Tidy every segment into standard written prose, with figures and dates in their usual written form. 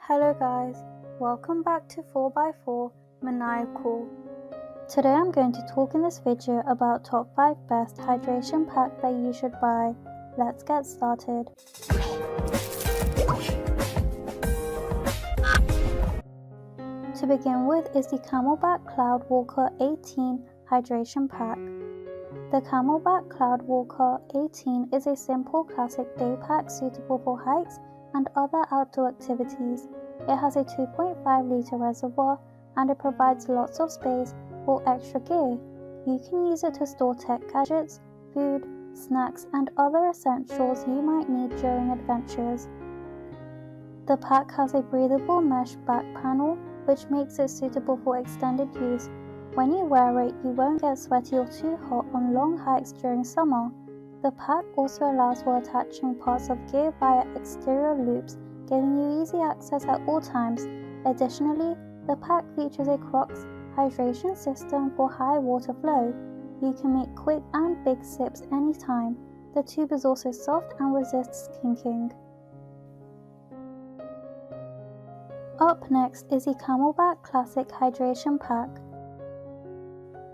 Hello guys, welcome back to 4x4 Maniacal. Today I'm going to talk in this video about top 5 best hydration pack that you should buy. Let's get started. To begin with is the Camelbak Cloudwalker 18 hydration pack. The Camelbak Cloudwalker 18 is a simple classic day pack suitable for hikes and other outdoor activities. It has a 2.5 litre reservoir and it provides lots of space for extra gear. You can use it to store tech gadgets, food, snacks and other essentials you might need during adventures. The pack has a breathable mesh back panel which makes it suitable for extended use. When you wear it, you won't get sweaty or too hot on long hikes during summer. The pack also allows for attaching parts of gear via exterior loops, giving you easy access at all times. Additionally, the pack features a Crocs hydration system for high water flow. You can make quick and big sips anytime. The tube is also soft and resists kinking. Up next is the Camelbak Classic hydration pack.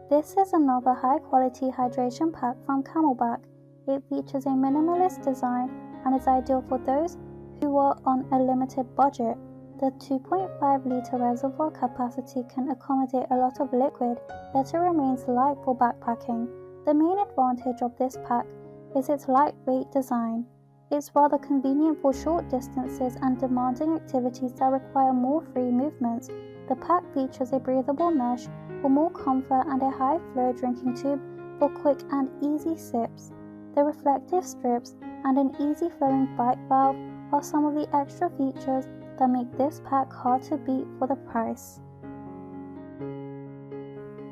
This is another high quality hydration pack from Camelbak. It features a minimalist design and is ideal for those who are on a limited budget. The 2.5 litre reservoir capacity can accommodate a lot of liquid, yet it remains light for backpacking. The main advantage of this pack is its lightweight design. It's rather convenient for short distances and demanding activities that require more free movements. The pack features a breathable mesh for more comfort and a high flow drinking tube for quick and easy sips. The reflective strips and an easy flowing bike valve are some of the extra features that make this pack hard to beat for the price.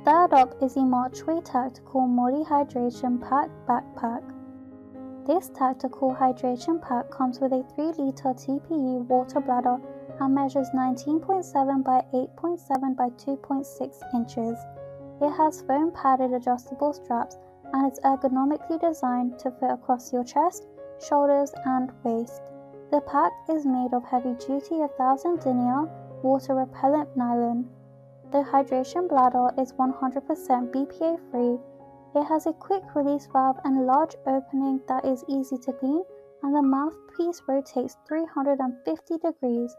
Third up is the Marchway Tactical Multi Hydration Pack Backpack. This tactical hydration pack comes with a 3 litre TPU water bladder and measures 19.7 by 8.7 by 2.6 inches. It has foam padded adjustable straps and is ergonomically designed to fit across your chest, shoulders and waist. The pack is made of heavy-duty 1000 denier water-repellent nylon. The hydration bladder is 100% BPA-free. It has a quick-release valve and large opening that is easy to clean, and the mouthpiece rotates 350 degrees.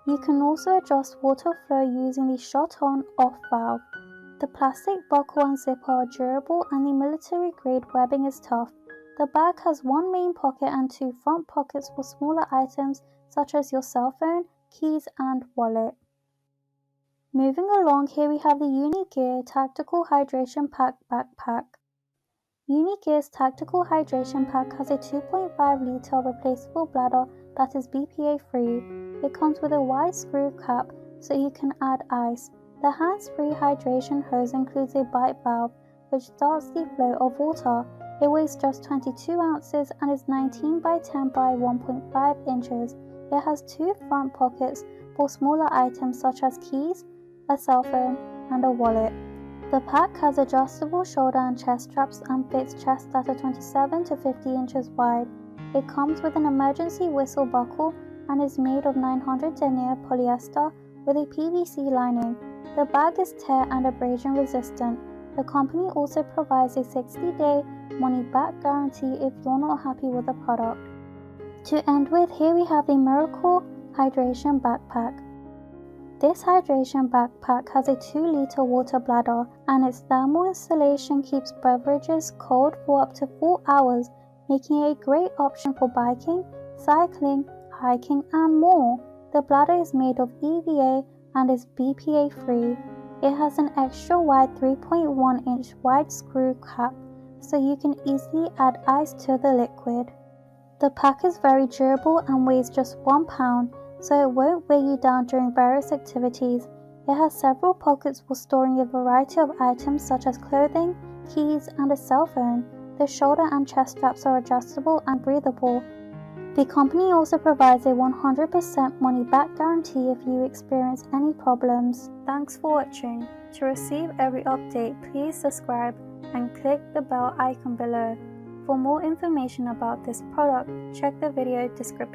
You can also adjust water flow using the shot-on off valve. The plastic buckle and zipper are durable and the military-grade webbing is tough. The bag has one main pocket and 2 front pockets for smaller items such as your cell phone, keys and wallet. Moving along, here we have the Unigear Tactical Hydration Pack Backpack. Unigear's Tactical Hydration Pack has a 2.5 litre replaceable bladder that is BPA free. It comes with a wide screw cap so you can add ice. The hands-free hydration hose includes a bite valve which starts the flow of water. It weighs just 22 ounces and is 19 by 10 by 1.5 inches. It has 2 front pockets for smaller items such as keys, a cell phone, and a wallet. The pack has adjustable shoulder and chest straps and fits chest that are 27 to 50 inches wide. It comes with an emergency whistle buckle and is made of 900 denier polyester with a PVC lining. The bag is tear and abrasion resistant. The company also provides a 60-day money-back guarantee if you're not happy with the product. To end with, here we have the Miracle Hydration Backpack. This hydration backpack has a 2 litre water bladder and its thermal insulation keeps beverages cold for up to 4 hours, making it a great option for biking, cycling, hiking and more. The bladder is made of EVA and is BPA free. It has an extra wide 3.1 inch wide screw cap so you can easily add ice to the liquid. The pack is very durable and weighs just 1 pound, so it won't weigh you down during various activities. It has several pockets for storing a variety of items such as clothing, keys and a cell phone. The shoulder and chest straps are adjustable and breathable. The company also provides a 100% money-back guarantee if you experience any problems. Thanks for watching. To receive every update, please subscribe and click the bell icon below. For more information about this product, check the video description.